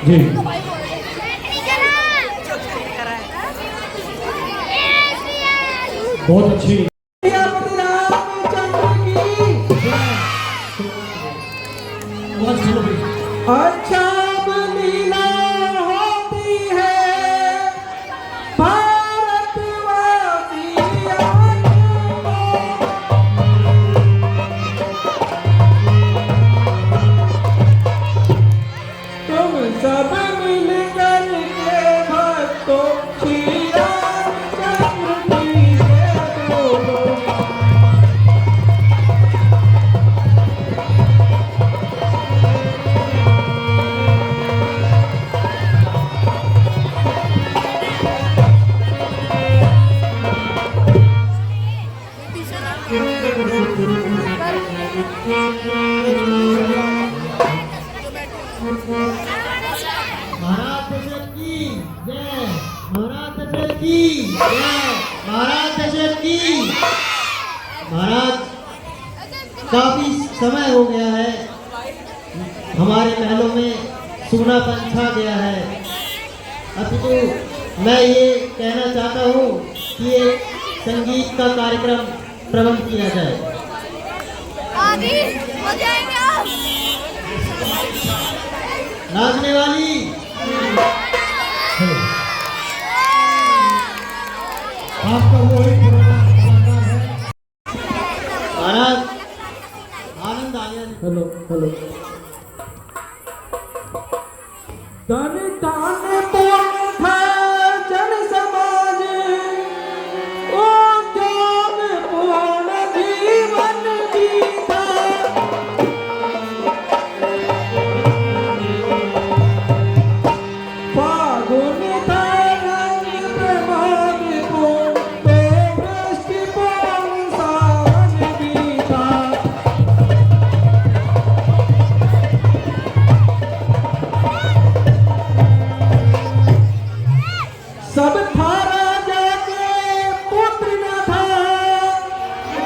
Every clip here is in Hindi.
जी बहुत अच्छी। अच्छा लीला होती है भारतवासियों तुम सब मिल कर के भक्तों श्री रामचंद्र की जय बोलो। महाराज दशरथ की जय, महाराज दशरथ की जय, महाराज दशरथ की। महाराज काफी समय हो गया है, हमारे महलों में सूनापन छा गया है। अपितु मैं ये कहना चाहता हूँ कि ये संगीत का कार्यक्रम प्रबंध किया जाए। आदि हो जाएंगे आप। नाचने वाली आपका वो एक पुराना कलाकार है। महाराज आनंद आ गया। Hello hello. धन दान पुण्य था जन समाज ओ ज्ञान पूर्ण जीवन जीता। फागुन था रंग प्रभात पूर्ण तो वृष्टि पूर्ण सावन बीता। सब था राजा के पुत्र न था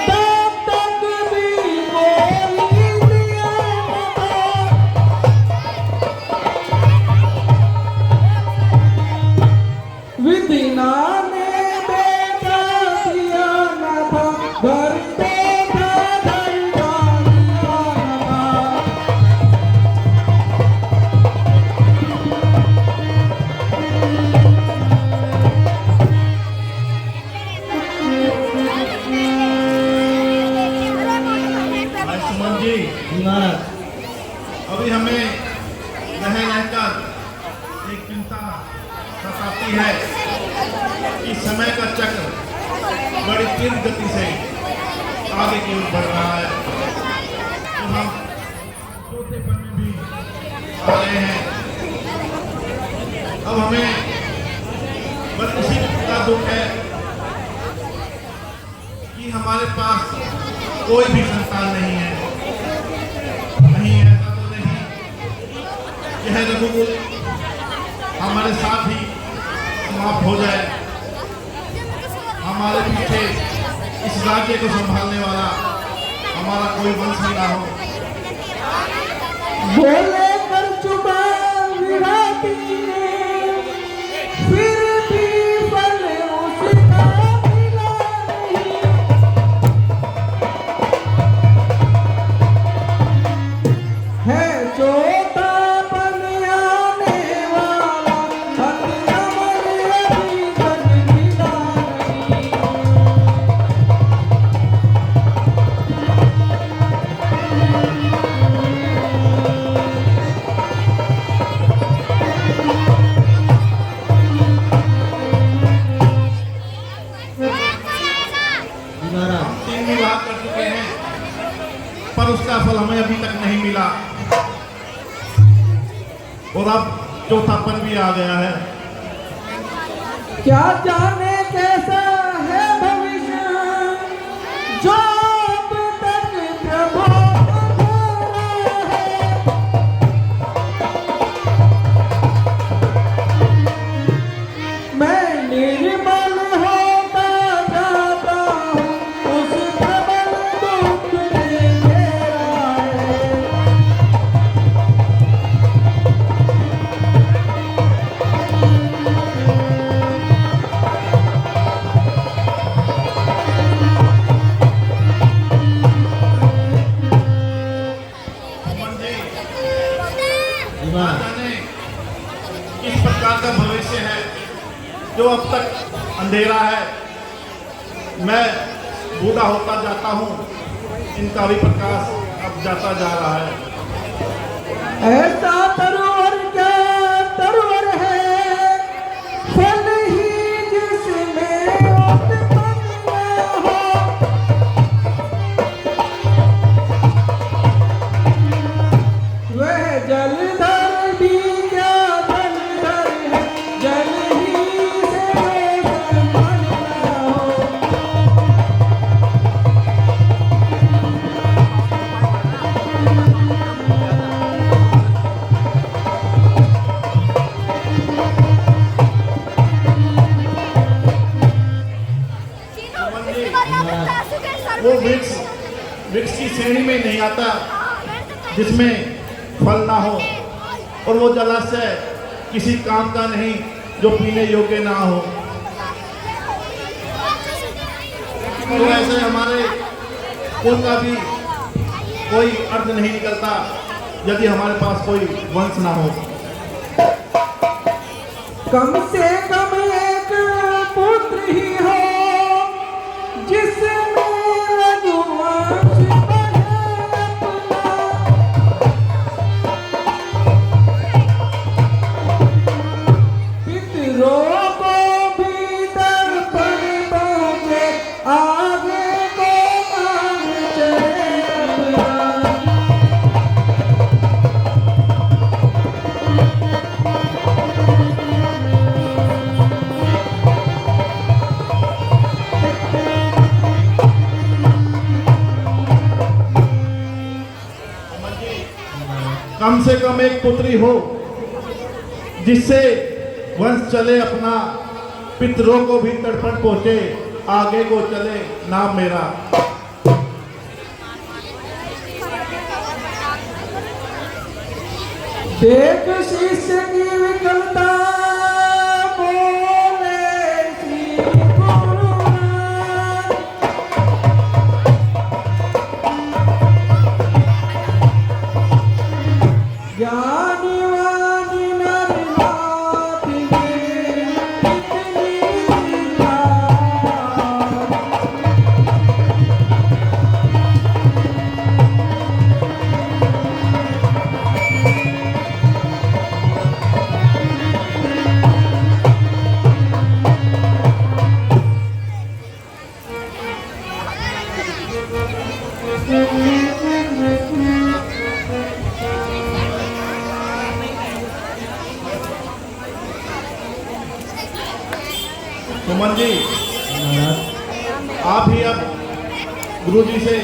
तब तक भी कोई दिया न था। विधिना ने बेटा दिया न था घर पे था धंधा दिया न था। भाई सुमन जी, महाराज अभी हमें रह रहकर एक चिंता सताती है कि समय का चक्र बड़ी तीव्र गति से आगे की ओर बढ़ रहा है। तो हम चौथेपन में भी आ रहे हैं। अब हमें बस इसी का दुख है कि हमारे पास कोई भी संतान नहीं है। नहीं, ऐसा तो नहीं, यह रघुकुल हमारे साथ ही समाप्त हो जाए। हमारे पीछे इस राज्य को संभालने वाला हमारा कोई वंश ही ना हो। बोले कर चुका विराटी ने फिर भी फल उसका मिला नहीं। है चौथा बन आने वाला हर नमन अभी तक मिला नहीं। फल हमें अभी तक नहीं मिला और अब चौथापन भी आ गया है। क्या जाने कैसा है भविष्य जो अब तक प्रभु अधूरा है। मैं निर्मल होता जाता हूँ उस प्रबल दुख ने घेरा है। ना जाने किस प्रकार का भविष्य है जो अब तक अंधेरा है। मैं बूढ़ा होता जाता हूँ, इनका भी प्रकाश अब जाता जा रहा है। ऐसा तरुवर क्या तरुवर है फल ही जिसमें उत्पन्न हो। वह जलधर भी क्या जलधर है जल ही से संपन्न हो। वो वृक्ष वृक्ष की श्रेणी में नहीं आता जिसमें फल ना हो, और वो जलाशय किसी काम का नहीं जो पीने योग्य ना हो। तो ऐसे हमारे कुल का भी कोई अर्थ नहीं निकलता यदि हमारे पास कोई वंश ना हो। कम से कम एक पुत्र ही हो जिसमें रघुवंश बढ़े अपना। पितरों को भी दर्पण पहुँचे आगे को मान चले अपना। कम से कम एक पुत्री हो जिससे वंश चले अपना, पितरों को भी तड़पण पहुंचे आगे को चले नाम मेरा। देख शिष्य की विकलता बोले श्री गुरुनाथ। ज्ञानी वाणी नरनाथ ने कितनी बात। सुमन जी, आप ही अब गुरु जी से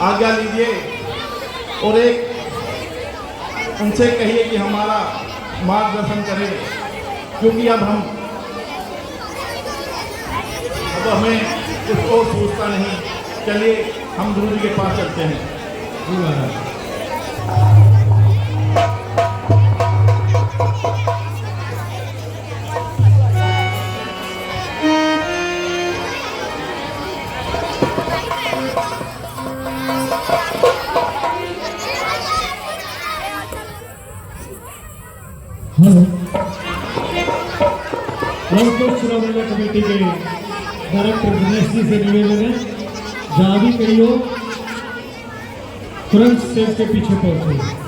आज्ञा लीजिए और एक उनसे कहिए कि हमारा मार्गदर्शन करें, क्योंकि अब हमें कुछ और सोचता नहीं। चलिए हम गुरु जी के पास चलते हैं। जी महाराज। हेलो, राष्ट्रीय श्रोमणी कमेटी के डायरेक्टर दिनेश जी से निवेदन है, जहाँ भी कहीं हो तुरंत स्टेज के पीछे पहुंचे।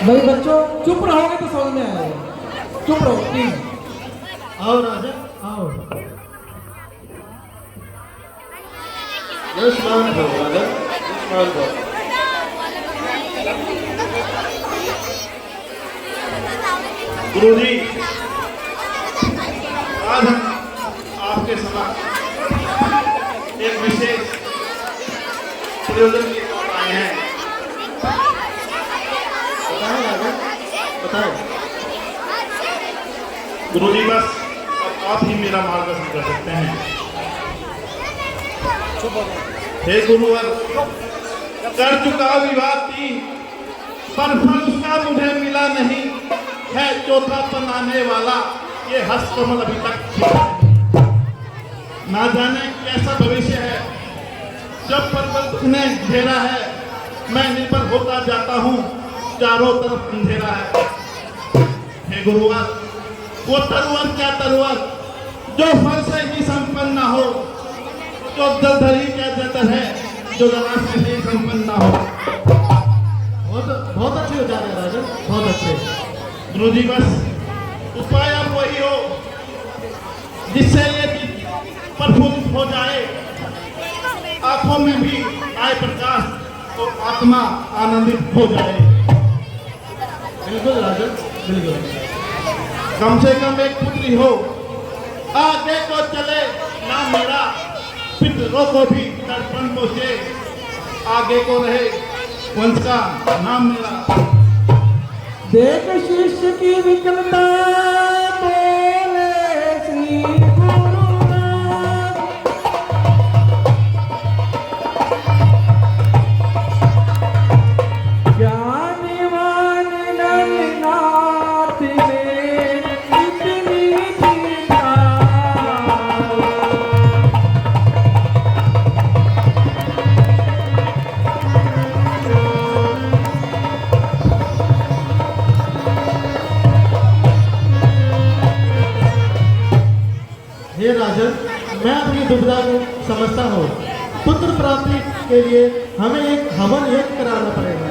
भाई बच्चों चुप रहोगे तो समझ में आएगा, चुप रहो प्लीज। आओ राजन आओ। यशमान भव राजन, यशमान भव। गुरुजी, आज हम आपके समक्ष एक विशेष प्रयोजन के तौर आए हैं। बताएं राजन, बताएं। गुरुजी, बस अब आप ही मेरा मार्गदर्शन कर सकते हैं। हे गुरुवर, कर चुका विवाह 3, पर फल उसका मुझे मिला नहीं है। चौथा पन आने वाला ये हस्त कमल अभी तक खिला नहीं। ना जाने कैसा भविष्य है, जब पर्वत ने घेरा है, मैं निर्भर होता जाता हूँ, चारों तरफ अंधेरा है। हे गुरुवर, वो तरुवर क्या तरुवर जो फल से ही संपन्न ना हो, जो जलधरी क्या जलधर है जो जला से ही संपन्न ना हो। बहुत अच्छे विचार है राजन, बहुत अच्छे। गुरुजी, बस उपाय अब वही हो जिससे ये चित्त प्रफुल्लित हो जाए, आंखों में भी आए प्रकाश और आत्मा आनंदित हो जाए। बिल्कुल राजन, बिल्कुल। कम से कम एक पुत्री हो, आगे को चले ना मेरा, पितरों को भी दर्पण पहुंचे, आगे को रहे वंश का नाम मेरा। देख शिष्य की विकलता बोले श्री गुरुनाथ। ज्ञानवान नरनाथ में इतनी थी ठार। हे राजन, मैं अपनी दुविधा को समझता हूँ। पुत्र प्राप्ति के लिए हमें एक हवन यज्ञ कराना पड़ेगा,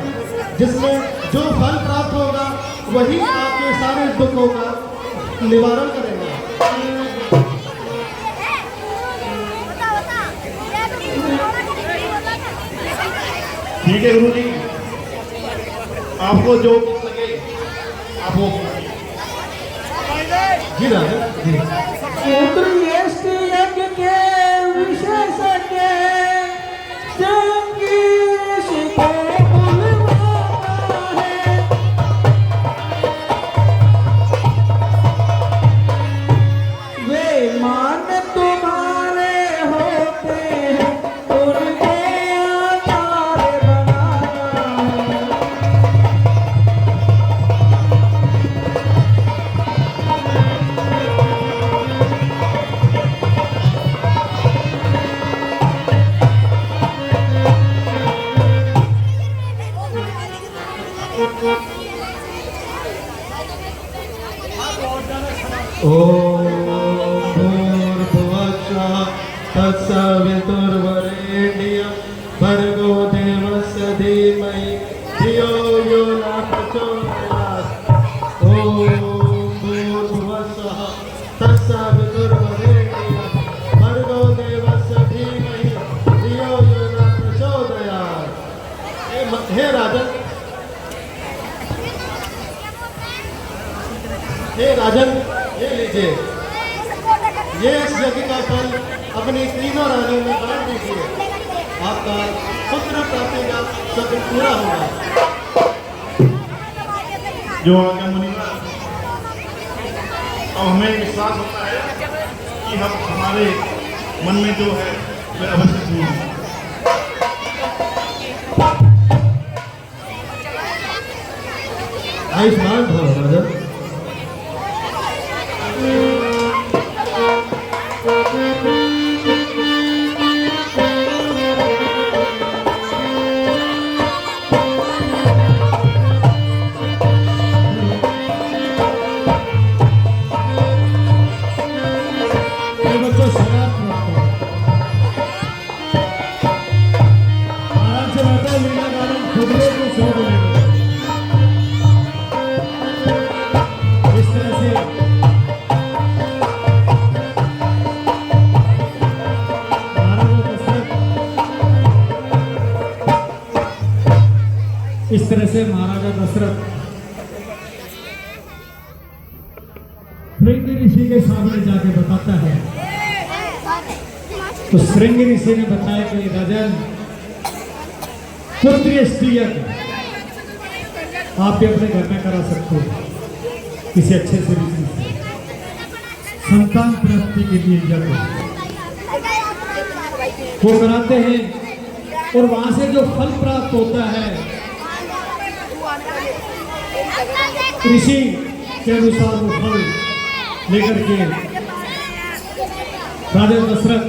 जिसमें जो फल प्राप्त होगा वही आपके सारे दुखों का निवारण करेगा। ठीक है गुरुजी, आपको जो लगे आप वो कीजिए। जी राजन, जी। पुत्र यज्ञ के विशेषज्ञ जंगी ऋषि को बुलवाना है। वे मान तुम्हारे होते हैं, उनके आचार्य बनाना है। ओम भूर्भुवस्सुः तत्सवितुर्वरेण्यं भर्गो देवस्य धीमहि धियो यो न प्रचोदयात्। ओम भूर्भुवस्सुः तत्सवितुर्वरेण्यं भर्गो देवस्य धीमहि धियो यो न प्रचोदयात्। हे राजन, हे राजन, ये लीजिए, ये इस यज्ञ का फल अपनी तीनों रानियों में बांट दीजिए। आपका पुत्र प्राप्ति का सपना पूरा होगा। जो आज्ञा मुनिवर, अब हमें विश्वास होता है कि हम हमारे मन में जो है वह अवश्य पूर्ण होगा। आयुष्मान भव राजन। ये बच्चों शराब रखो, आराम से बैठो, लीला गाना खुद को सो बोलेंगे। इस तरह से महाराजा दशरथ श्रृंगी ऋषि के सामने जाके बताता है। तो श्रृंगी ऋषि ने बताया कि राजन, पुत्रीय स्त्रीयक आप भी अपने घर में करा सकते हो किसी अच्छे से ऋषि से, संतान प्राप्ति के लिए जाकर वो कराते हैं और वहां से जो फल प्राप्त होता है ऋषि के अनुसार वो फल लेकर के राजा दशरथ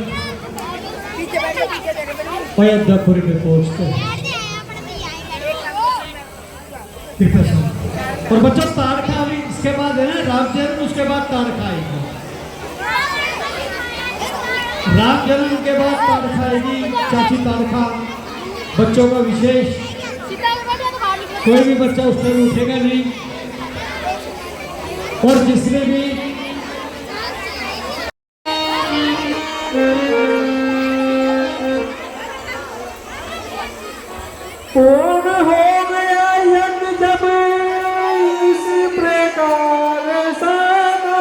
अयोध्यापुरी में पहुंचते हैं। कृपया सुनो। और बच्चों तारखा भी इसके बाद है ना, राम जन्म उसके बाद तारखा आएगी, राम जन्म के बाद तारखा आएगी। चाची तारखा बच्चों का विशेष, कोई भी बच्चा उस टाइम उठेगा नहीं। और जिसने भी पूर्ण हो गया यज्ञ जब इस प्रकार सारा,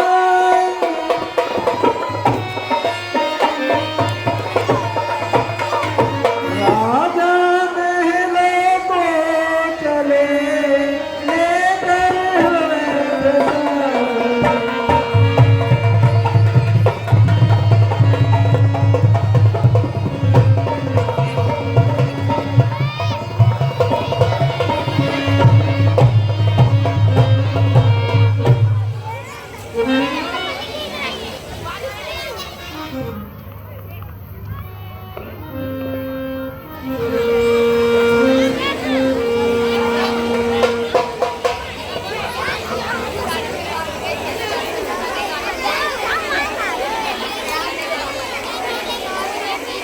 राजा महले को चले लेकर हमें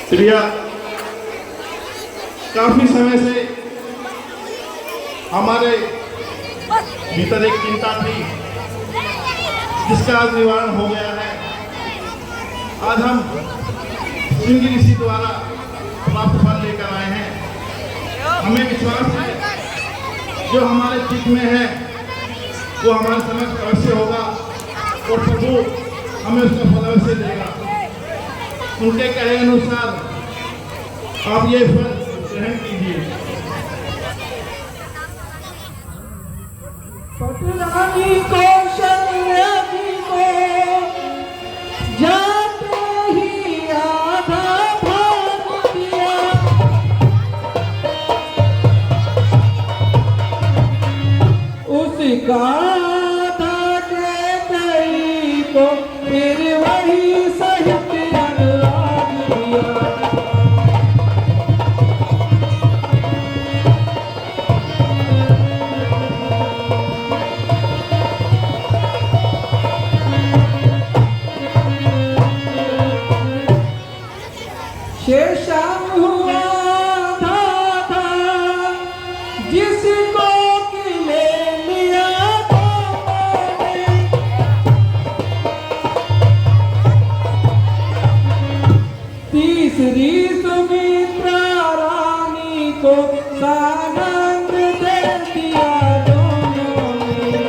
प्रिया, काफी समय से हमारे भीतर एक चिंता थी जिसका आज निवारण हो गया है। आज हम श्रृंगी ऋषि द्वारा प्राप्त फल लेकर आए हैं। हमें विश्वास है जो हमारे चित्त में है वो हमारे समक्ष अवश्य होगा और प्रभु हमें उसका फल अवश्य देगा। उनके कहे अनुसार आप ये फल ग्रहण कीजिए। पटरानी को शरणार्थी को जाते ही आधा भाग दिया, उसका आधा के कई को फिर वही सहित अनुराग दिया। शेषांग हुआ था जिसको कि ले लिया मैंने, तीसरी सुमित्रा रानी को सानंद दे दिया दोनों ने।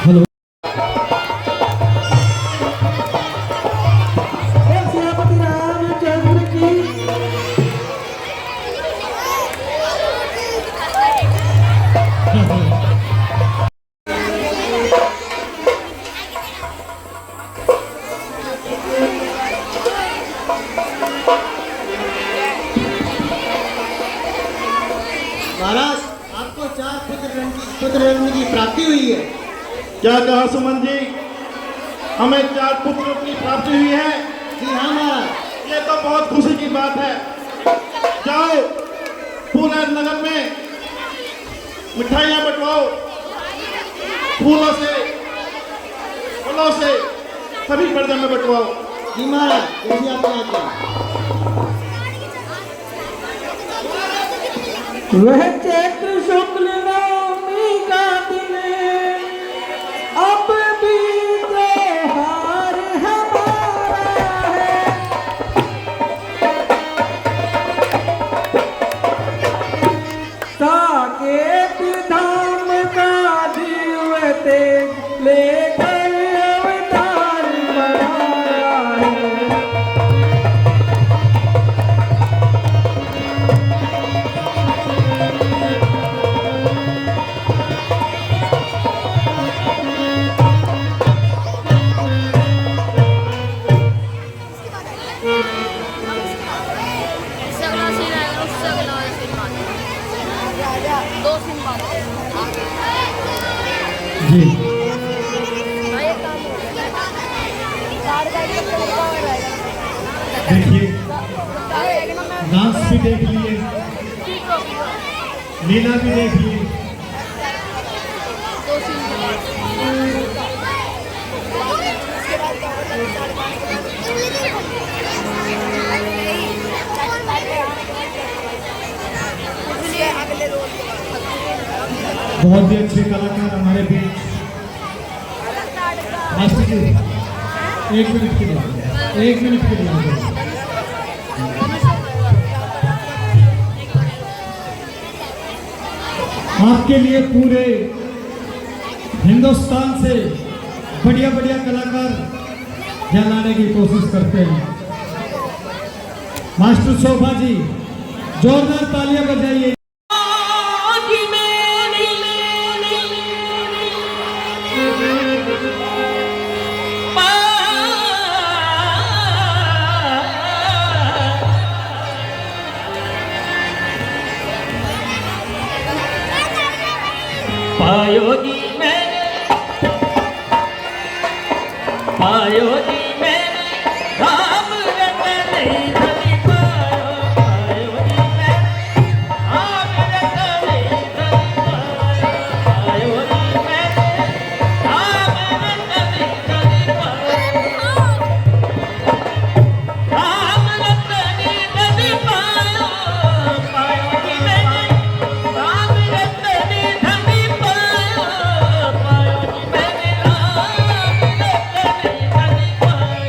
हेलो, श्रीमती रामचंद्र की महाराज, आपको 4 पुत्र रत्न की प्राप्ति हुई है। क्या कहा सुमन जी? हमें 4 पुत्रों की प्राप्ति हुई है। जी हाँ महाराज। ये तो बहुत खुशी की बात है। जाओ पूरे नगर में मिठाइयाँ बंटवाओ, फूलों से, फलों से सभी पर्दा में बंटवाओ। जी महाराज, जैसी आपकी आज्ञा। वह चैत्र शुक्ल नवमी का दिन अब भी त्योहार हमारा है। साकेत धाम का दिवते लेकर अवतार बनाया है। इससे अगला सीन आएगा, उससे अगला वाला सीन आएगा। दो सीन बाद जी भाई एक काम करो। कार का एक तो लगा हुआ रहेगा। देखिए, कार एक ना मैं डांस भी देख लिए, ठीक हो गया। लीला भी देख लिए। दो सीन के बाद उसके बाद क्या होता है? अगले रोल बहुत ही अच्छे कलाकार हमारे बीच। मास्टर जी, 1 मिनट के लिए, 1 मिनट के लिए। आपके लिए पूरे हिंदुस्तान से बढ़िया बढ़िया कलाकार यहाँ लाने की कोशिश करते हैं। मास्टर शोभा जी, जोरदार तालियां बजाइए। पायो जी मैंने, पायो जी मैंने राम रतन धनी पायो। पायो जी मैंने राम रतन धनी पायो। पायो जी मैंने राम रतन धनी पायो। राम रतन धनी पायो। पायो जी मैंने राम रतन धनी पायो। पायो जी मैंने राम रतन धनी पायो।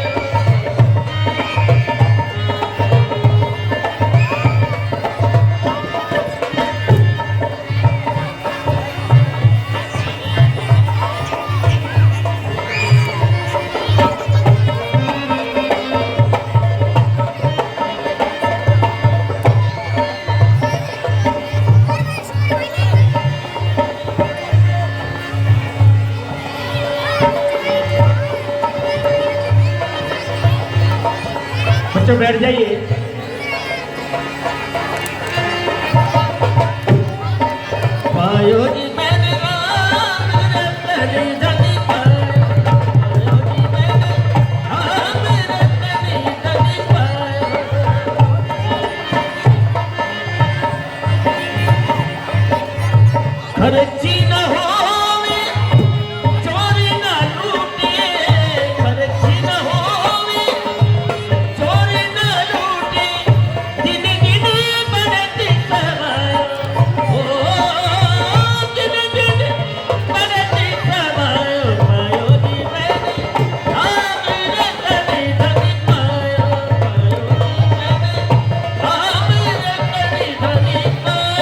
बच्चों बैठ जाइए। पायो जी मैंने राम रतन धनी पायो। पायो जी मैंने राम रतन धनी पायो। खर्ची न होवे चोरी न लूटे। खर्ची न होवे चोरी न लूटे। दिन दिन बढ़ती कमायो। ओ दिन दिन बढ़ती कमायो। पायो जी मैंने राम रतन धनी पायो। पायो जी मैंने राम रतन धनी पायो।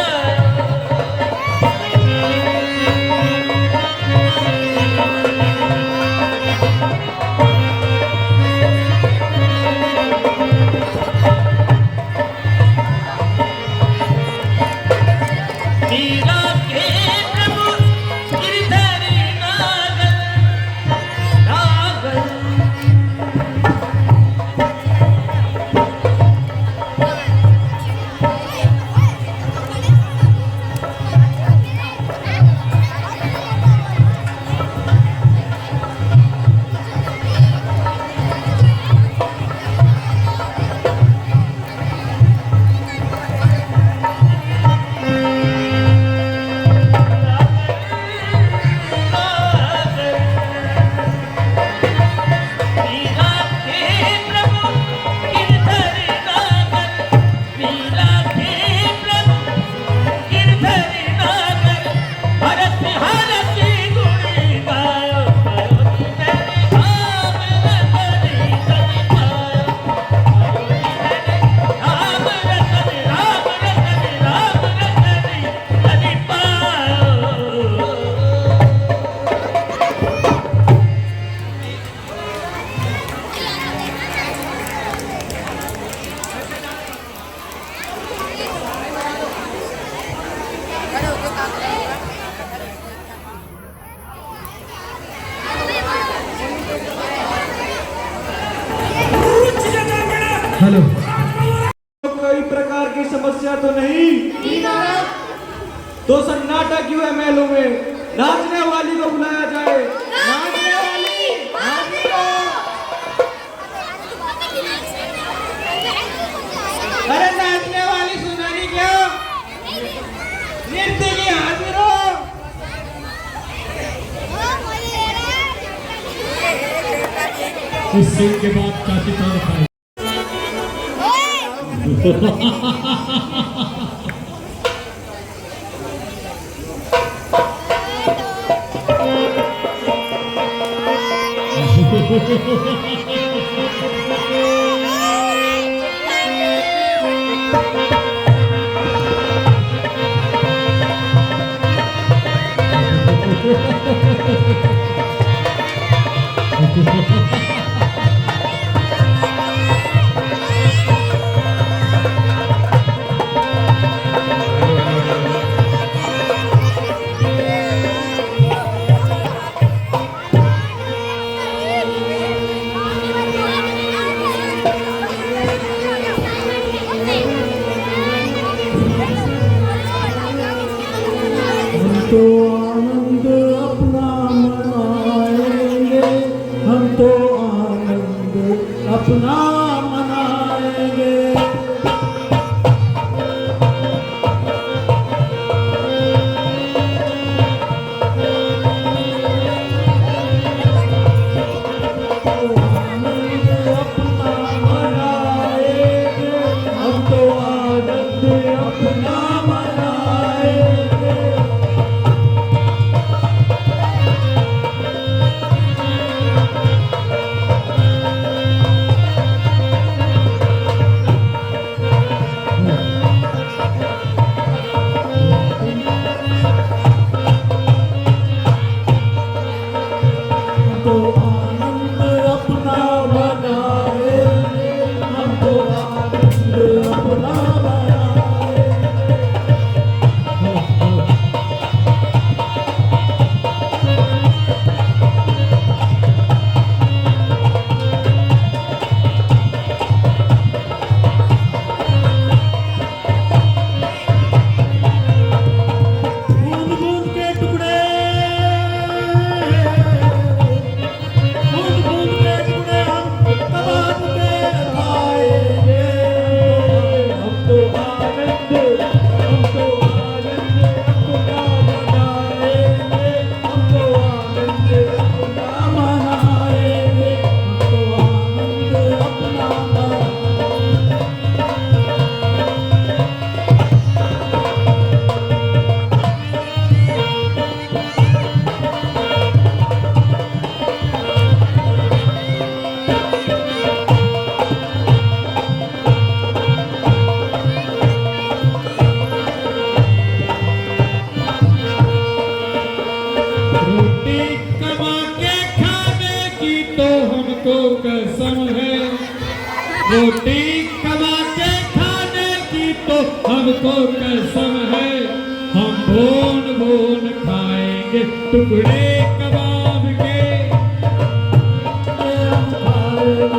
हेलो। कोई प्रकार की समस्या तो नहीं? तो सन्नाटा क्यों है महलों में? नाचने वाली को बुलाया जाए। नाचने वाली हाजिर हो। अरे नाचने वाली सुनानी क्या? नृत्य की हाजिर हो। इस सीन के बाद चाची तार खाए। तो आनंद अपना मनाएंगे, हम तो आनंद अपना मनाएंगे। आनंद अपना मनाएंगे, हम तो आनंद अपना मनाएंगे। तो आनंद अपना मनाएंगे, हम तो आनंद अपना मनाएंगे। बूंद बूंद के टुकड़े, बूंद बूंद के टुकड़े हम कबाब के खाएंगे। हम तो आनंद अपना मनाएंगे, हम तो आनंद अपना मनाएंगे, हम तो आनंद अपना मनाएंगे। रोटी कमा के खाने की तो हमको कसम है, रोटी कमा के खाने की तो हमको कसम है। हम भून भून खाएंगे टुकड़े कबाब के, हम खाएंगे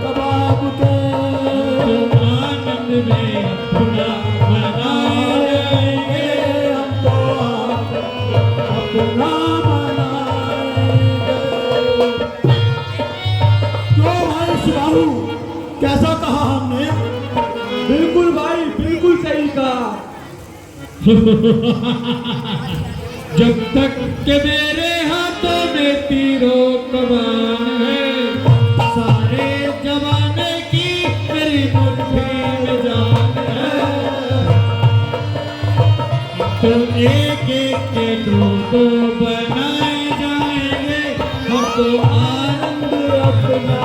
कबाब के। आनंद में अपना मनाएंगे, हम तो अपना मनाएंगे। क्यों भाई सुबाहू, कैसा कहा हमने? बिल्कुल भाई, बिल्कुल सही कहा। जब तक के मेरे हाथों में तीरों कमान है, सारे जमाने की मेरी मुट्ठी में जान है। तो एक एक के दो बनाए जाएंगे, हम तो आनंद अपना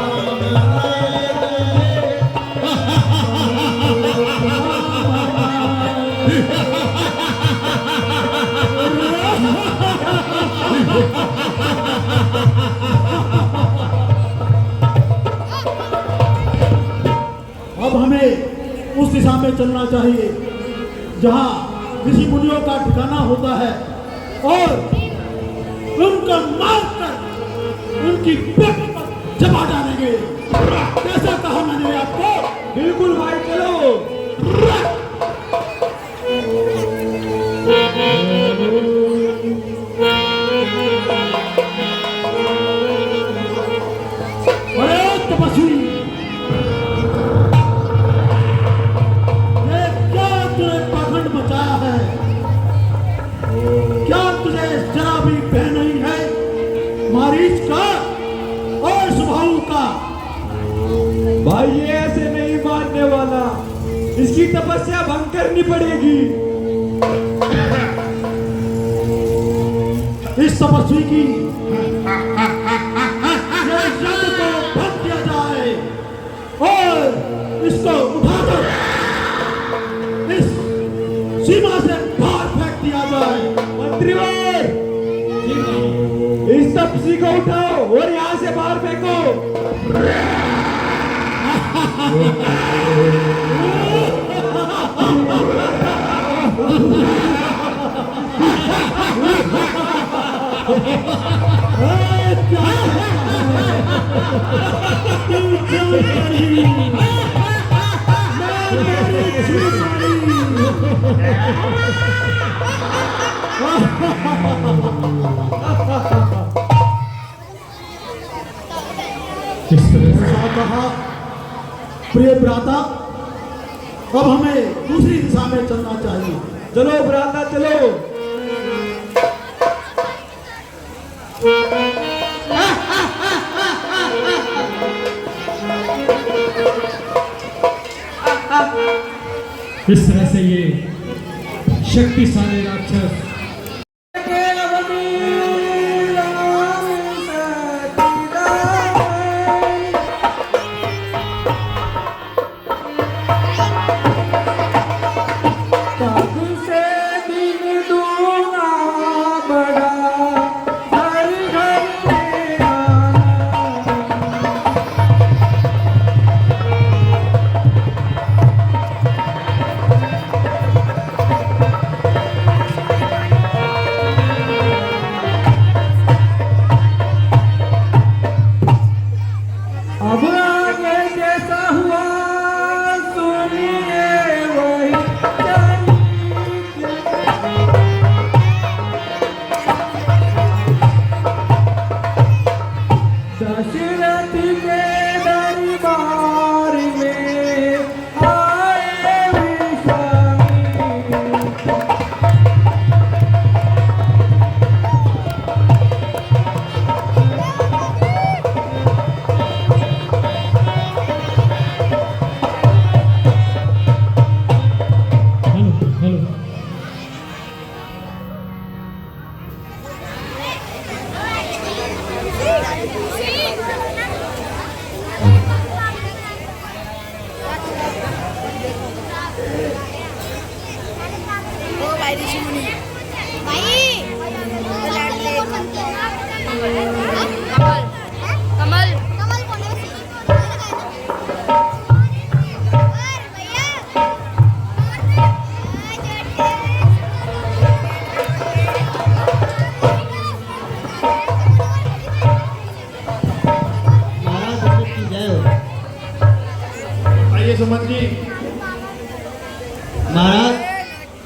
अब हमें उस दिशा में चलना चाहिए जहाँ ऋषि मुनियों का ठिकाना होता है और उनका मारकर उनकी पेट पर जमा डालेंगे। कैसा कहा मैंने आपको? बिल्कुल भाई, चलो। अरे तपस्वी, ये क्या तूने पाखंड मचाया है? क्या तुझे जरा भी भय नहीं है मारीच का और सुभाऊ का? भाई ये ऐसे नहीं मानने वाला, इसकी तपस्या भंग करनी पड़ेगी। इस तपस्वी की ये यज्ञ को भंग किया जाए और इसको उठाकर इस सीमा से बाहर फेंक दिया जाए। मंत्रीवर, इस तपस्वी को उठाओ और यहाँ से बाहर फेंको। किस तरह से कहा प्रिय भ्राता, अब हमें दूसरी दिशा में चलना चाहिए। चलो भ्राता, चलो। इस तरह से ये शक्तिशाली राक्षस कमल महाराज दशरथ की जय हो। आइए सुमन जी। महाराज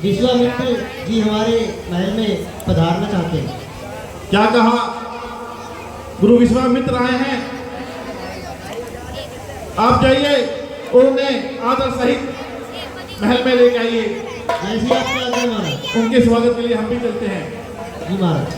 विश्वामित्र जी हमारे महल में पधारना चाहते हैं। क्या कहा? गुरु विश्वामित्र आए हैं। आप जाइए, उन्हें आदर सहित महल में लेके आइए। जैसी आपकी आज्ञा महाराज। उनके स्वागत के लिए हम भी चलते हैं। जी महाराज।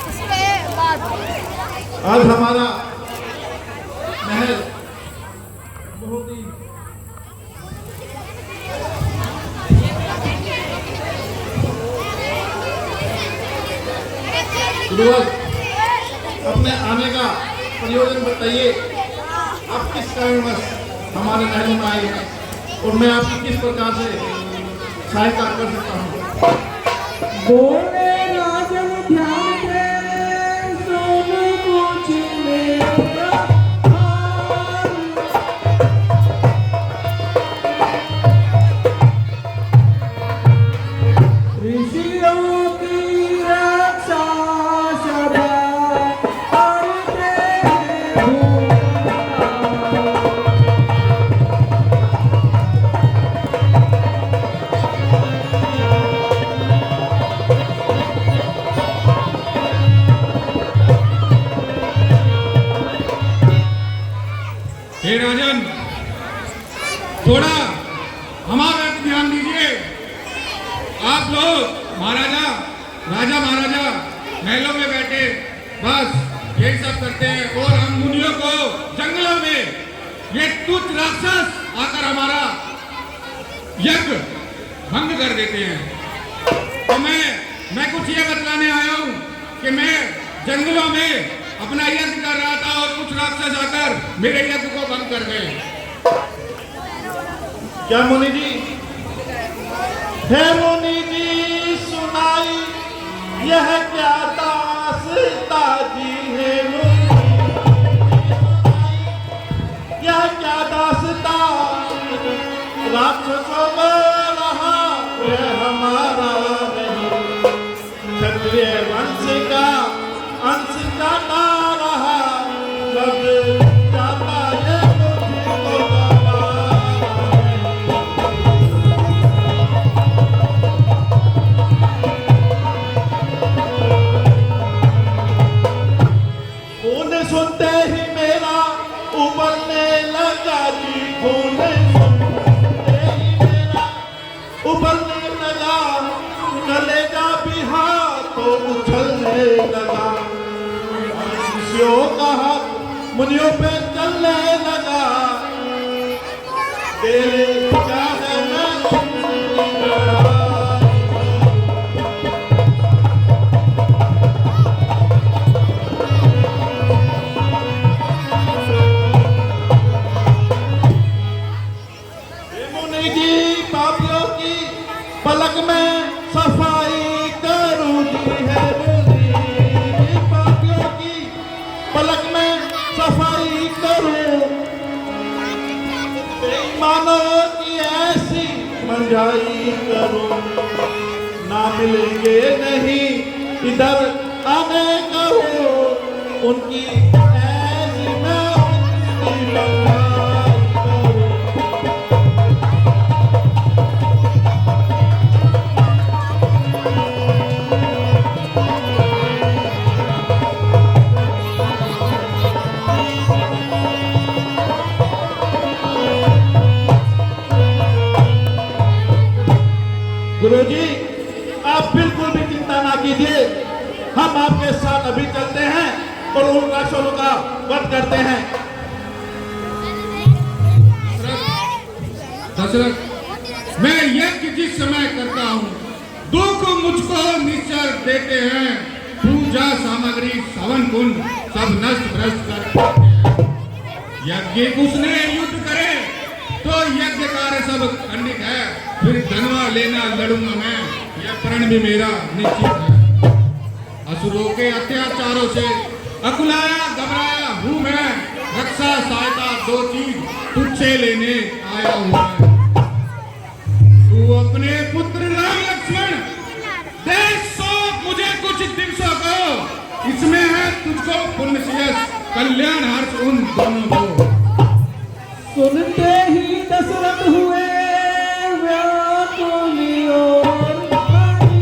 इसके बाद आज हमारा महल गुरुवर, अपने आने का प्रयोजन बताइए। आप किस कारणवश हमारे महलों में आए हैं और मैं आपकी किस प्रकार से सहायता कर सकता हूँ? बोले राजन ध्यान दे सुन कुछ मेरा हाल। ऋषियों की रक्षा सदा करते हैं भूतनाथ। हे राजन, थोड़ा हमारा ध्यान दीजिए। आप लोग राजा महाराजा महलों में बैठे बस यही सब करते हैं और हम मुनियों को जंगलों में ये तुच्छ राक्षस आकर हमारा यज्ञ भंग कर देते हैं। तो मैं कुछ ये बतलाने आया हूँ कि मैं जंगलों में अपना यज्ञ कर रहा था और कुछ राक्षस आकर मेरे यज्ञ को भंग कर गए। क्या मुनि जी? हे मुनि जी, सुनाई यह क्या दास्ता जी है मुनि जी, सुनाई यह क्या दास्ता? राक्षसों में रहा यह हमारा नहीं, क्षत्रिय वंश का अंश जाता रहा, लग जाता ये मुझको गवारा नहीं। खून सुनते ही मेरा उबलने लगा जी, खून सुनते ही मेरा उबलने लगा, कलेजा भी हाथों उछलने लगा। ऋषियों का हाथ मुनियों पे चलने लगा, तेरे क्या है मैं मुनि जी, पापियों की पलक में सफाई करूंगी है मुनि, पापियों की पलक में सफाई करूं, बेईमानों की ऐसी मंजाई करूं, ना मिलेंगे नहीं इधर आने कहो, उनकी ऐसी मैं उनकी मंजाई करूं। गुरुजी, आप बिल्कुल भी चिंता ना कीजिए, हम आपके साथ अभी चलते हैं और उन राक्षसों का वध करते हैं। दशरथ, मैं यज्ञ जिस समय करता हूँ दुख मुझको निश्चर देते हैं, पूजा सामग्री सवन कुंड सब नष्ट भ्रष्ट कर देते हैं। यज्ञ उसने युद्ध करे तो यज्ञ कार्य सब खंडित है, फिर धनवा लेना लड़ूंगा मैं, यह प्रण भी मेरा निश्चित है। असुरों के अत्याचारों से अकुलाया घबराया हूँ मैं, रक्षा सहायता दो चीज तुझसे लेने आया हूँ मैं। तू अपने पुत्र राम लक्ष्मण दे सौंप मुझे कुछ दिवसों को, इसमें है तुझको पुण्य श्रेयस कल्याण हर्ष उन दोनों को। सुनते ही दशरथ हुए व्याकुल और भारी।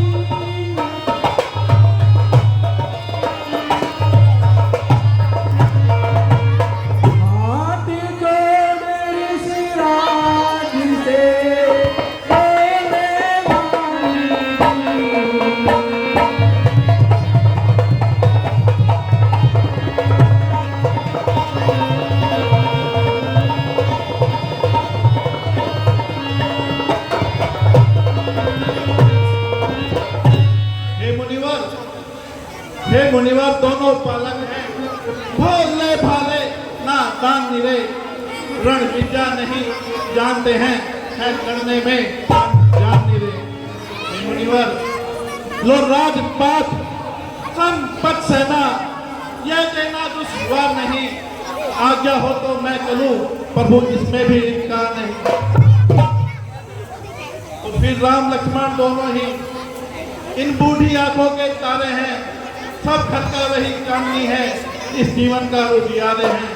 हाथ जोड़े ऋषिराज से बोले वाणी। मुनिवर दोनों पालक हैं, भोले भाले ना दान निरे, रण विद्या नहीं जानते हैं, है करने में जान निरे। हे मुनिवर लो राजपाट संपत सेना, यह देना दुश्वार नहीं, आज्ञा हो तो मैं चलूं, प्रभु इसमें भी इनकार नहीं। तो फिर राम लक्ष्मण दोनों ही इन बूढ़ी आंखों के तारे हैं, सब घर का वही चांदनी है, इस जीवन का उजियारे हैं।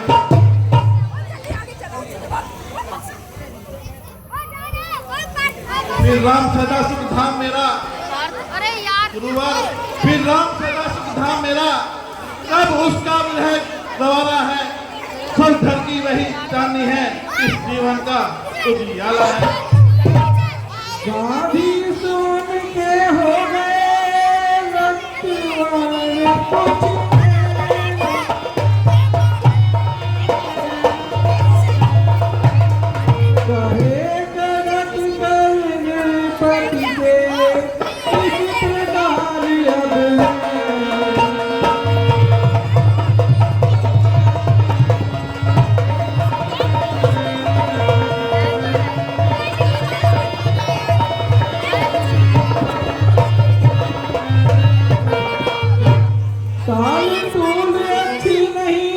फिर राम सदा सुख धाम मेरा, अरे यार गुरुवर फिर राम सदा सुख धाम मेरा, कब उसका विरह गवारा है, सब घर की वही चांदनी है, इस जीवन का उजियारा है। गाधी सुन के हो गए रतवार कुछ कहे गलत करने पति के इस प्रकार अब साल तूल अच्छी नहीं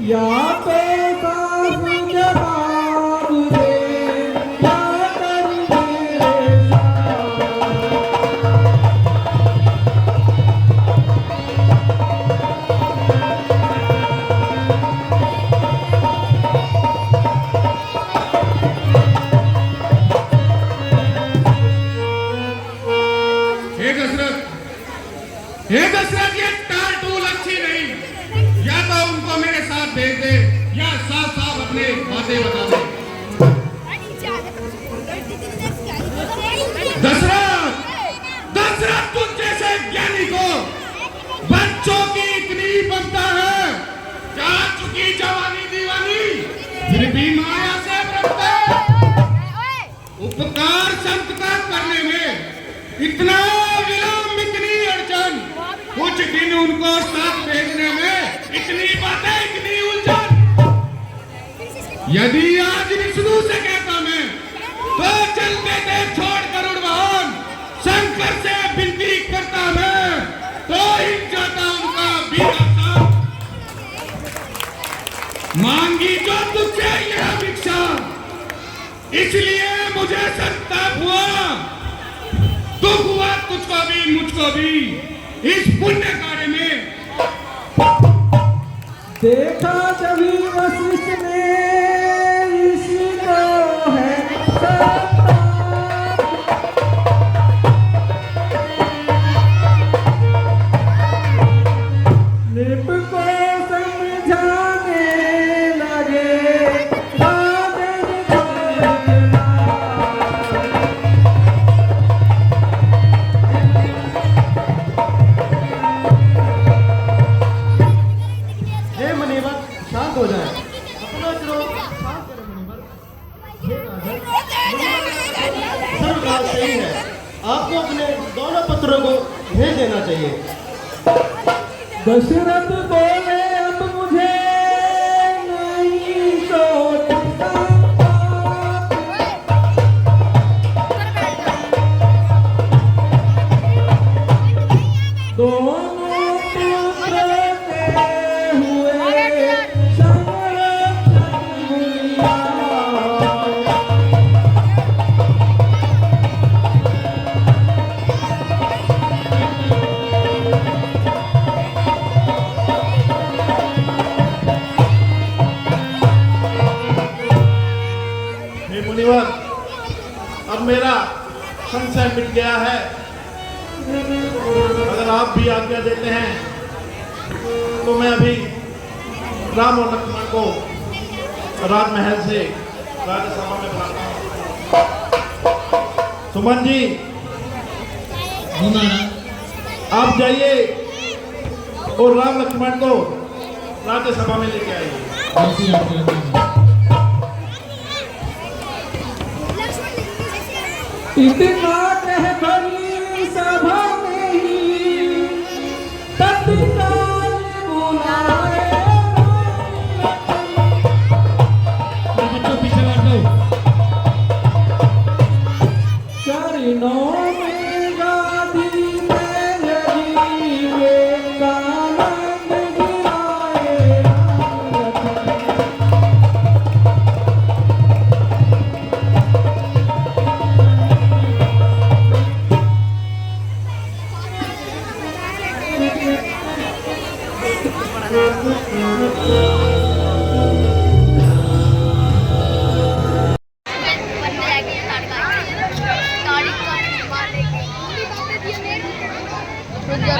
या तो साफ जवाब दे या कर दे हे दशरथ ये टाल टूल अच्छी नहीं, या तो उनको मेरे साथ भेज दे या साफ साफ अपने बातें बता दे। दशरथ दशरथ तुझ जैसे ज्ञानी को बच्चों की इतनी बनता है, जा चुकी जवानी दीवानी फिर भी माया से बरतता है। उपकार संत का करने में इतना विलंब, इतनी अड़चन, कुछ दिन उनको साथ भेजने में इतनी बातें, इतनी उलझन। यदि आज विष्णु से कहता मैं तो चलते थे छोड़ गरुड़ वाहन, शंकर से विनती करता मैं तो हिल जाता उनका वीरासन। मांगी जो तुझसे यह भिक्षा, इसलिए मुझे संताप हुआ, दुख हुआ तुझको भी मुझको भी इस पुण्य कार्य में। देखा जभी वशिष्ठ ने ऋषि को है नृप को समझाने लगे राजन करना। हे मुनिवर शांत हो जाए, अपना क्रोध शांत करें मुनिवर। हे राजन, सब बात सही है, आपको अपने दोनों पुत्रों को भेज देना चाहिए। दशरथ बोले अब मुझे नहीं सोचता, दोनों पुत्र के हुए संरक्षण दुनिया। हे मुनिवर अब मेरा संशय मिट गया है, अगर आप भी आज्ञा देते हैं तो मैं अभी राम और लक्ष्मण को राजमहल से राज्यसभा में बुलाता हूँ। सुमन जी आप जाइए और राम लक्ष्मण को राज्यसभा में लेके आइए। इतना कह बड़ी सभा में ही तत्काल बुलाए बच्चों पीछे बैठ जाओ। चरणों में गादी में जीवे कानंद गिराए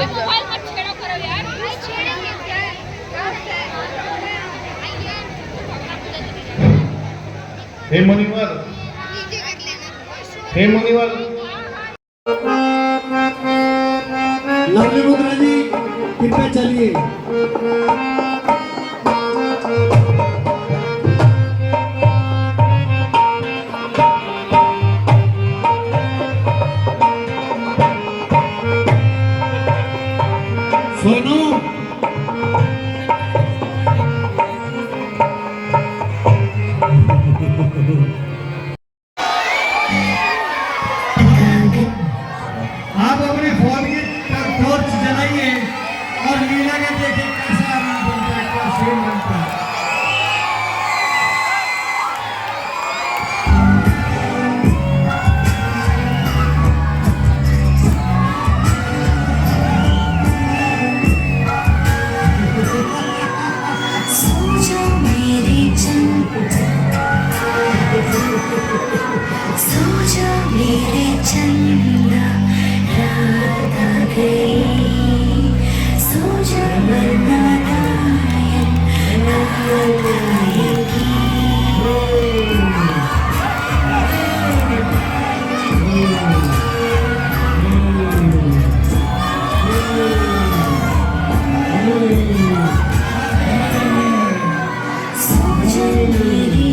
मोबाइल मत छेड़ो करो यार। नहीं छेड़ेंगे क्या? हे मुनिवर, हे मुनिवर, लवली रुद्र जी कृपया चलिए। सोनू आप अपने फोन की टॉर्च जलाइए और लीला के देखिए कैसा आनंद बनता है, क्या सीन बनता है। सोचो मेरे चंदा रात आ गई, सोचो वरना नायन रात आएगी। सोचो मेरे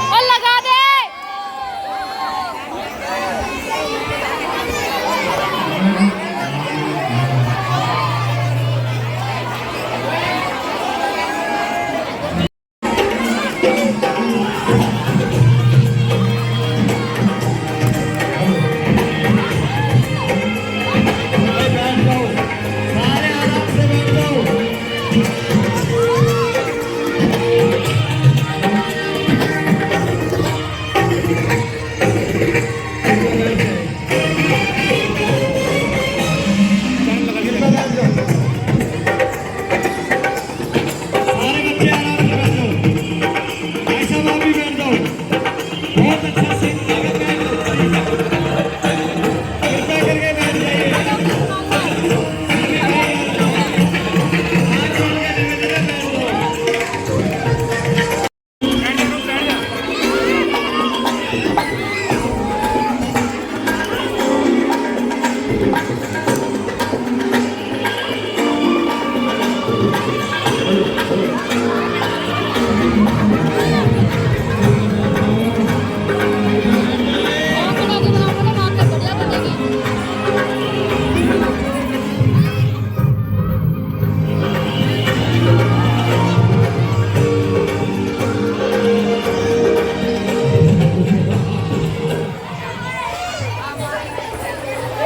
और लगा दे। सारे आराम से बैठ जाओ।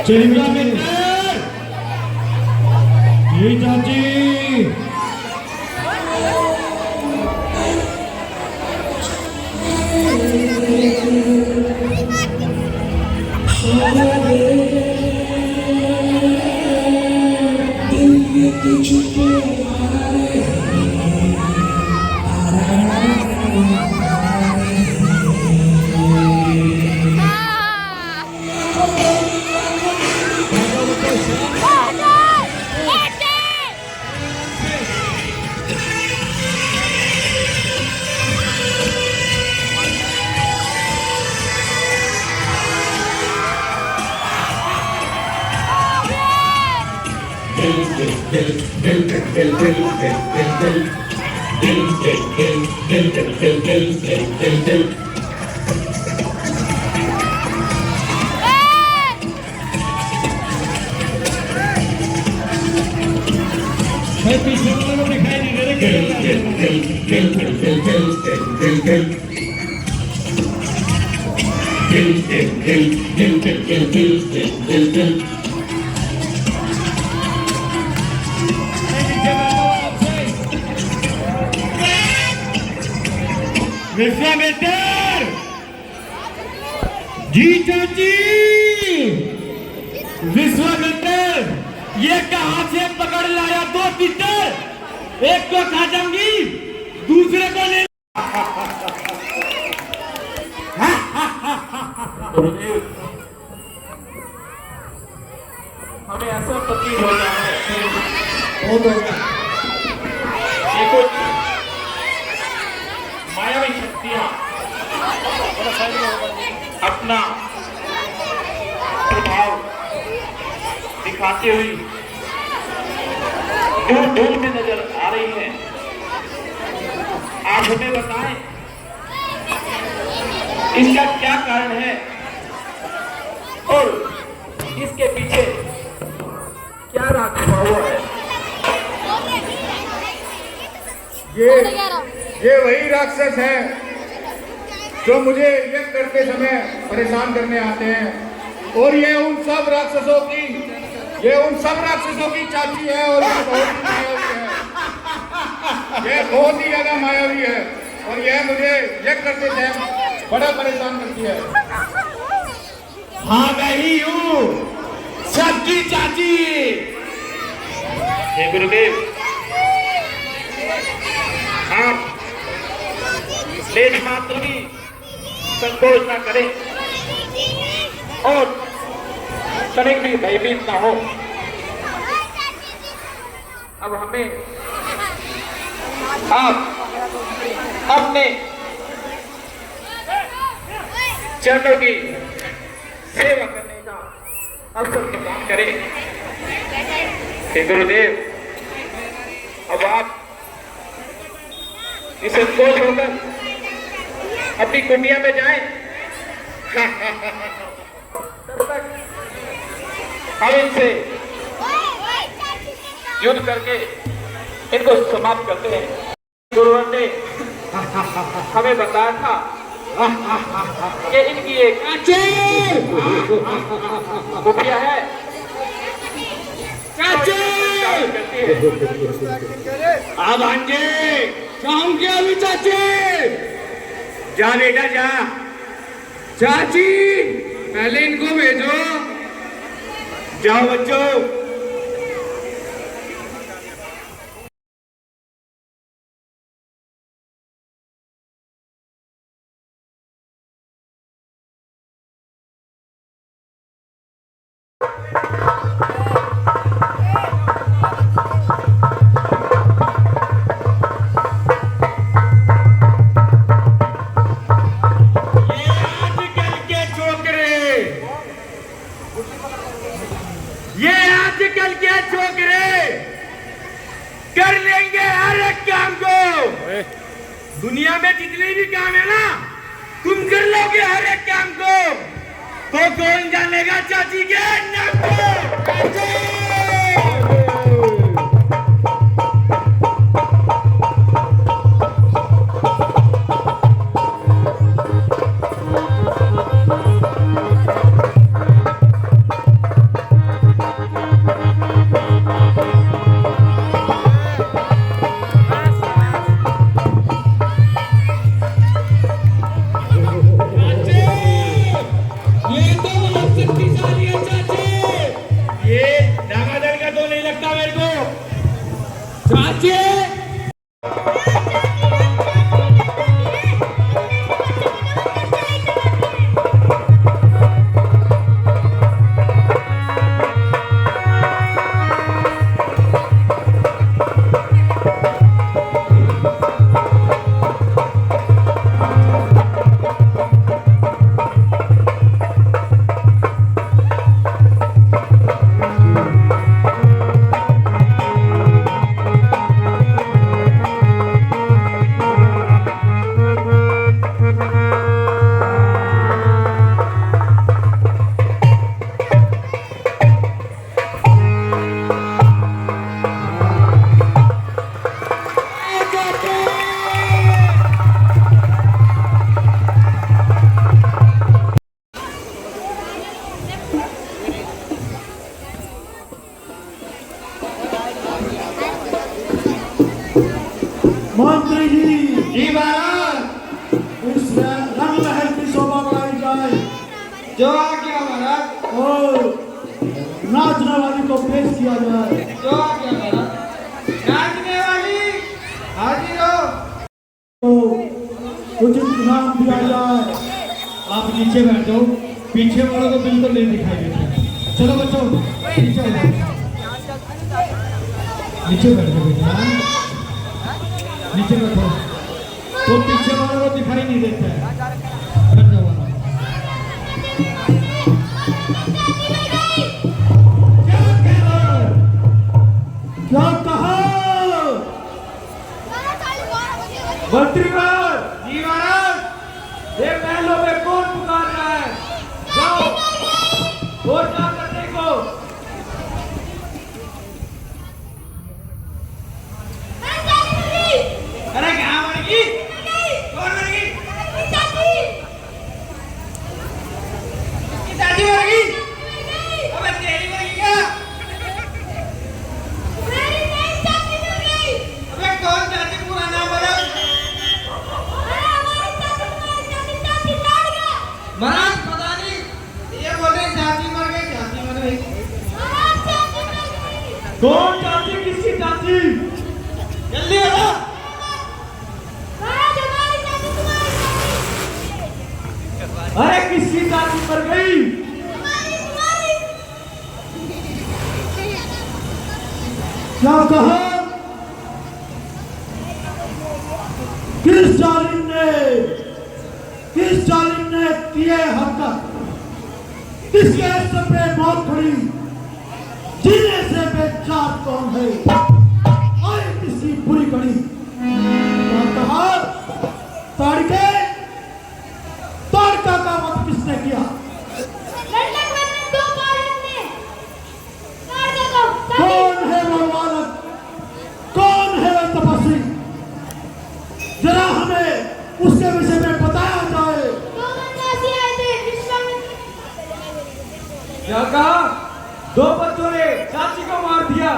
विश्वामित्र जी चाची पीछे वालों को दिखाई नहीं दे रहे। विश्वामित्र जी चाची विश्वामित्र ये कहां से पकड़ लाया दो तितर एक को खा जाऊंगी दूसरे को ले हमें ऐसा प्रतीत होता है ये कुछ मायावी शक्तियां अपना प्रभाव दिखाती हुई दूर दूर में नजर आ रही है। आप हमें बताएं इसका क्या कारण है और इसके पीछे क्या राज छुपा हुआ है। ये वही राक्षस है जो मुझे यज्ञ करते समय परेशान करने आते हैं और ये उन सब राक्षसों की चाची है और ये बहुत ही मायावी है। ये बहुत ही ज्यादा मायावी है और यह मुझे यज्ञ करते समय बड़ा परेशान करती है। हाँ मैं ही हूँ सबकी चाची। हे गुरुदेव आप लेख मात्र भी संकोच न करें और तनिक भी भयभीत न हो। अब हमें आप अपने चरणों की सेवा करने का अवसर प्रदान करें। हे गुरुदेव अब आप निसंकोच होकर अपनी कुटिया में जाएं। तब तक हम इनसे युद्ध करके इनको समाप्त करते हैं। गुरुवर ने हमें बताया था कि इनकी एक कुटिया है। अब भांजे जाऊं क्या अभी चाची? जा बेटा जा। चाची पहले इनको भेजो। जाओ बच्चों। ये आजकल के छोकरे कर लेंगे हर एक काम को। दुनिया में जितने भी काम है ना तुम कर लोगे हर एक काम को। तो कौन जानेगा चाची के नाम को? चाची मंत्री जी जी महाराज इस रंग महल की शोभा बढ़ाई जाए जो आज्ञा महाराज और नाचने वाली को पेश किया जाए। जो आज्ञा महाराज नाचने वाली हाजिर हो तो उचित इनाम दिया जाए। आप नीचे बैठ जाओ पीछे वालों को बिल्कुल नहीं दिखाई देता है। चलो बच्चों नीचे हो जाओ नीचे बैठ जाओ बेटा नीचे बैठो तो पीछे वालों को दिखाई नहीं देता है बैठ जाओ क्या कह रहे हो क्या कहा मंत्रीगण? जी महाराज ये महलों में कौन पुकार रहा है जाओ और क्या करने को अरे क्या मरेगी कौन मरेगी दादी मरेगी अबे तेरी मरेगी क्या अबे कौन चाची पूरा नाम बोलो महाराज पता नहीं ये बोल रहे चाची मर गई कौन चाची? किसकी चाची? जल्दी आओ अरे किसकी चाची मर गई? क्या कहा? किस जालिम ने किए हरकत? किसके सर पे मौत खड़ी? जीने से बेचार कौन है? आए किसी बुरी घड़ी? क्या कहा? ताड़का का वध किसने किया? कौन है वो बालक? कौन है वो तपस्वी? जरा हमें उसके विषय में बताया जाए। क्या कहा दो बच्चों ने चाची को मार दिया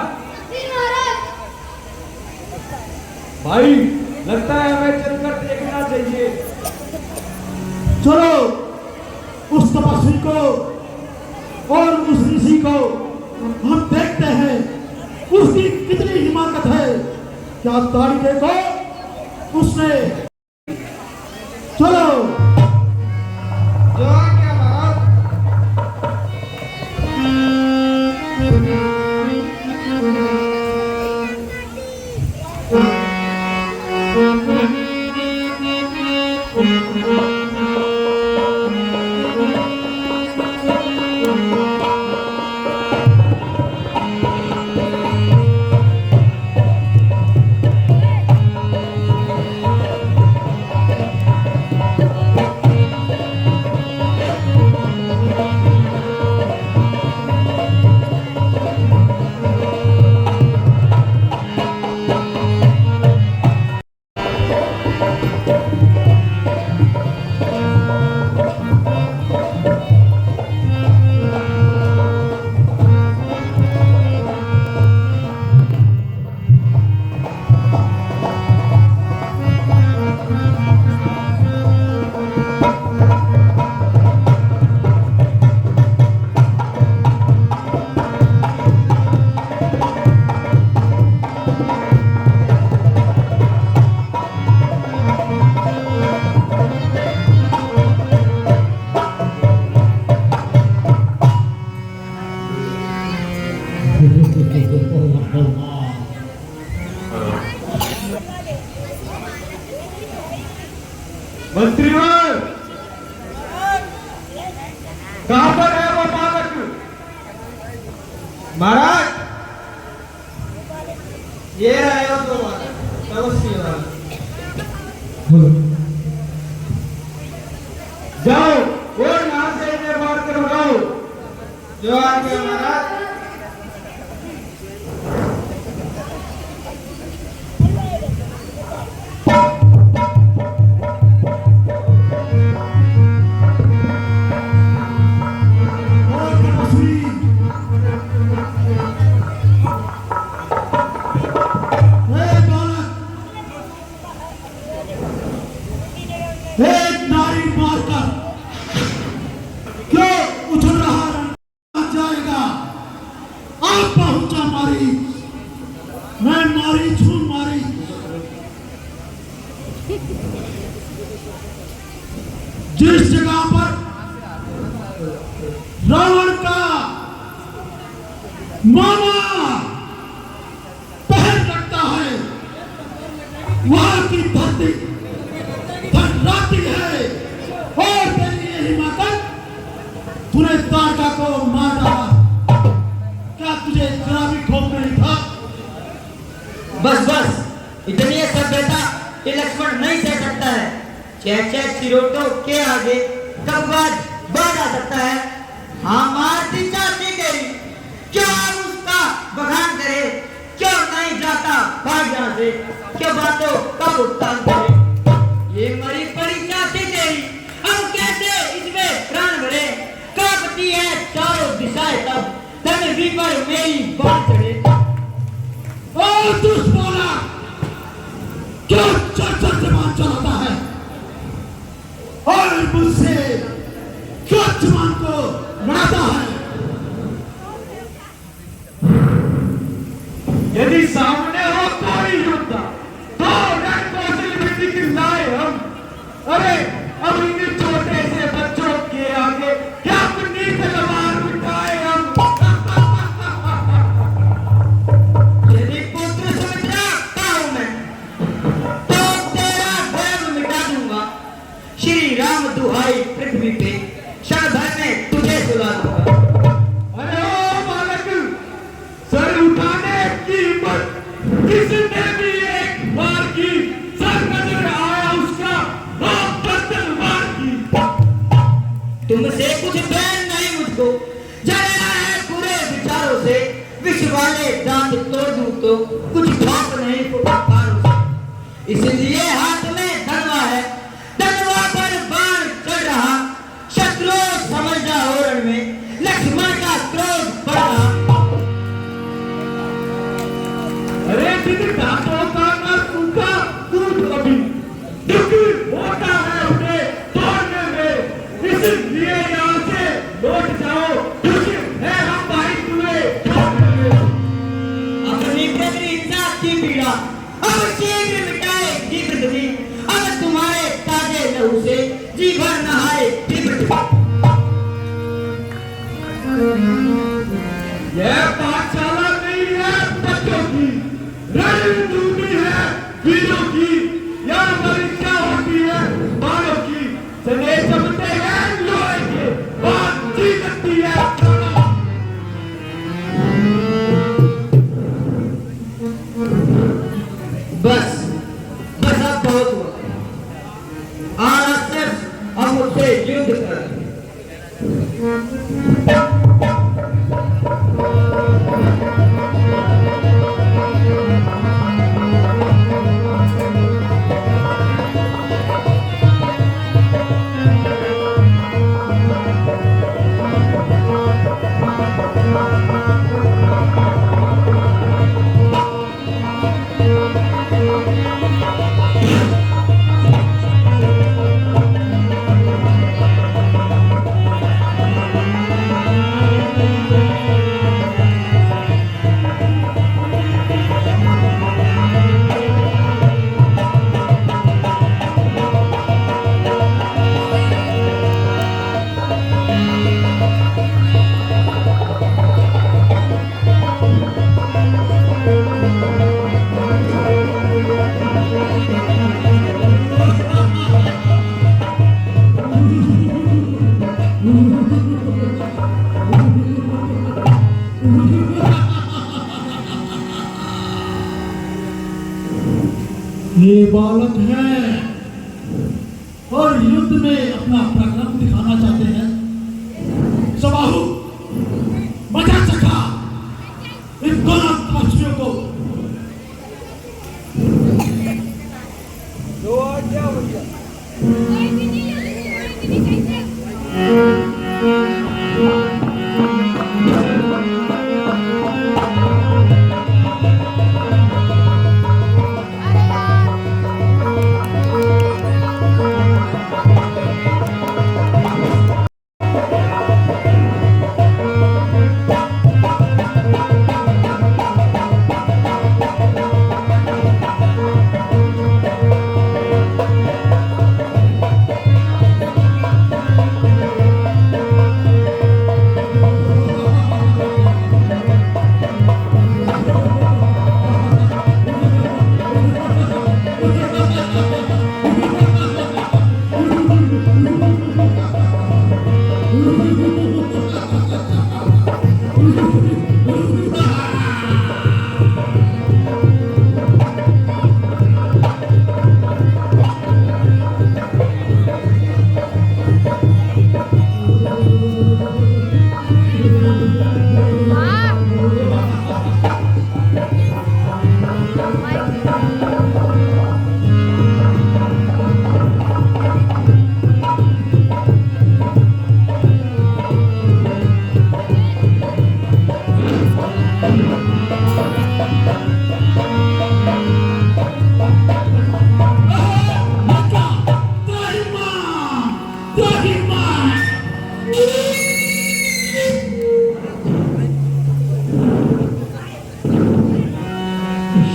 भाई लगता है हमें चलकर देखना चाहिए चलो उस तपस्वी को और उस ऋषि को हम देखते हैं उसकी कितनी हिम्मत है। क्या ताड़के को उसने चलो जो आज्ञा महाराज मंत्रीवर, कहां पर है वो बालक? महाराज ये रहा तो नमस्ते। जाओ और यहां से इन्हें मार कर भगाओ। जो आ गया महाराज। और तपस्वी एक नारी मारकर क्यों उछल रहा जाएगा? आप पहुंचा मारी, मैं मारी झूम मारी। जिस जगह पर रावण का मामा पहन लगता है, वहां की धरती थर्राती है। और तेरी ये हिम्मत, तूने तारका को मार डाला, क्या तुझे जरा भी खौफ नहीं था? बस बस, इतनी सभ्यता ये लक्ष्मण नहीं सह सकता है। छह चिरोटों के आगे कब बढ़ आ सकता है। हाँ मारती चाहती गई, क्यों आप उसका बखान करे? क्यों नहीं जाता भाग यहाँ से? क्यों बातों का भुगतान करे? ये मरी पड़ी चाहती गई, हम कैसे इसमें प्राण भरे? कांपती है चारों दिशाएं तब, धरती पर मेरी बात चढ़े। ओ दुश्मना, क्यों चढ़ जबान चलाता है और मुझसे क्यों जबान को लड़ाता है? यदि सामने हो कोई योद्धा तो रणकौशल में दिखलाए हम। अरे अब इन छोटे से बच्चों के आगे क्या अपनी तलवार उठाए हम। यदि पुत्र सुमित्रा का हूं मैं, तो तेरा गर्व मिटा दूंगा। श्री राम दुहाई पृथ्वी पे क्षण भर में तुझे सुला दूंगा। अरे ओ बालक, सर उठाने की हिम्मत किसने भी एक बार की, सर नजर आया उसका आप पर तलवार की। तुमसे कुछ बैर नहीं मुझको, जलना है बुरे विचारों से। विष वाले दांत तोड़ दूं तो कुछ खौफ नहीं पुकारों से। इसलिए हाथ में धनवा है, धनवा पर बाण चढ़ रहा। शत्रु समझ जा ओरण में लक्ष्मण का क्रोध बढ़ रहा। अरे जिन दांतों का न सूखा दूध अभी, दुखी होता है उन्हें तोड़ने में। इसलिए यहाँ से लौट जाओ, दुखी है हम भाई तुम्हें छोड़ने में। अपनी प्रतिहिंसा की पीड़ा अब शीघ्र मिटाएगी पृथ्वी। अब तुम्हारे ताजे लहू से जी भर नहाएगी पृथ्वी। यह पाठशाला नहीं है बच्चों की, रणभूमि है वीरों की। यह परीक्षा होती है बालों की, चले चलते हैं लोहे के, बात जीतती है प्राणों। बस बस अब बहुत हुआ। आज सिर्फ हम मुझसे युद्ध कर। ये बालक है और युद्ध में अपना पराक्रम दिखाना चाहते हैं। सबाहु बचा सका इन दोनों तपस्वियों को।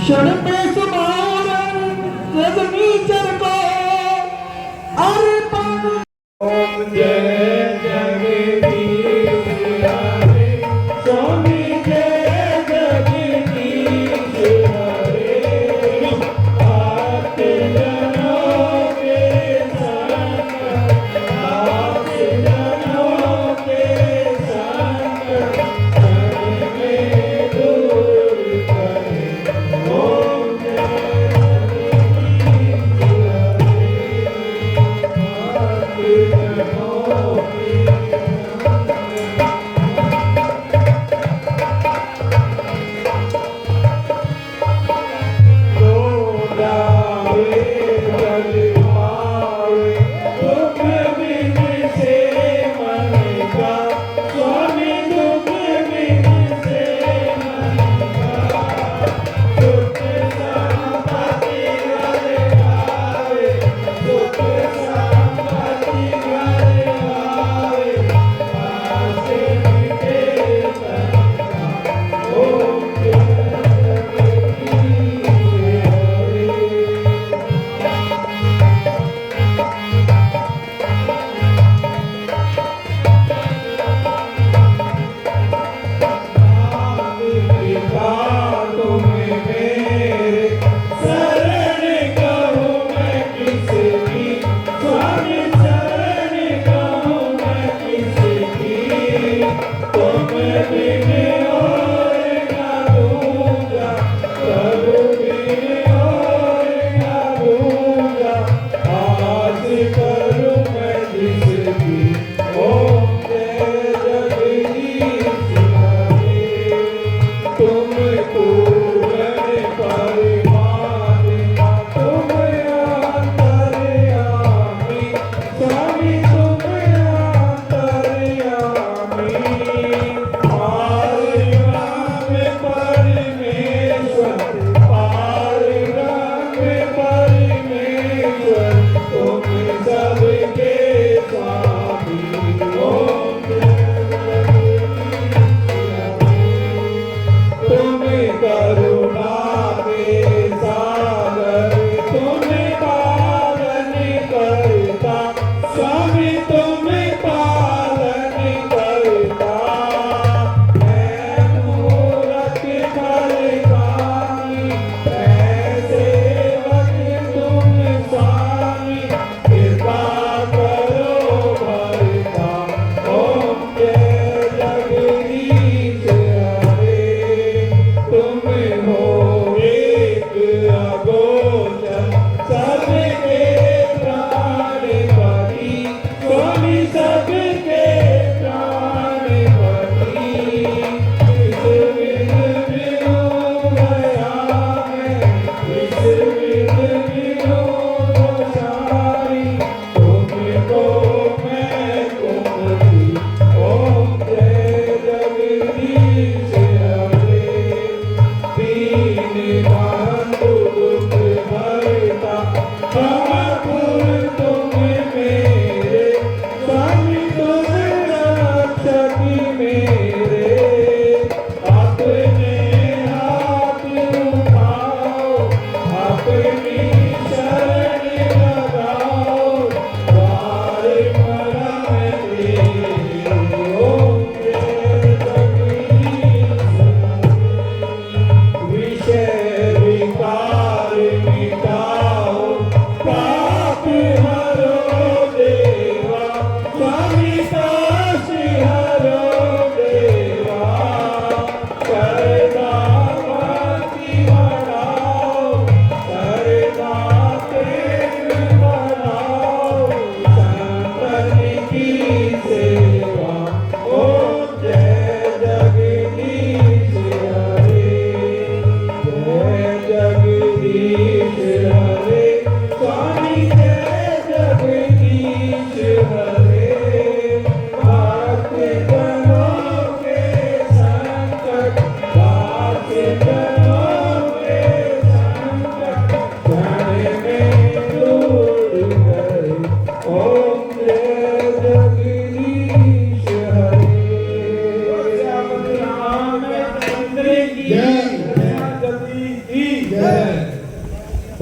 क्षण में समार जगनी जन को अरे पान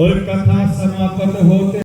और कथा समाप्त होते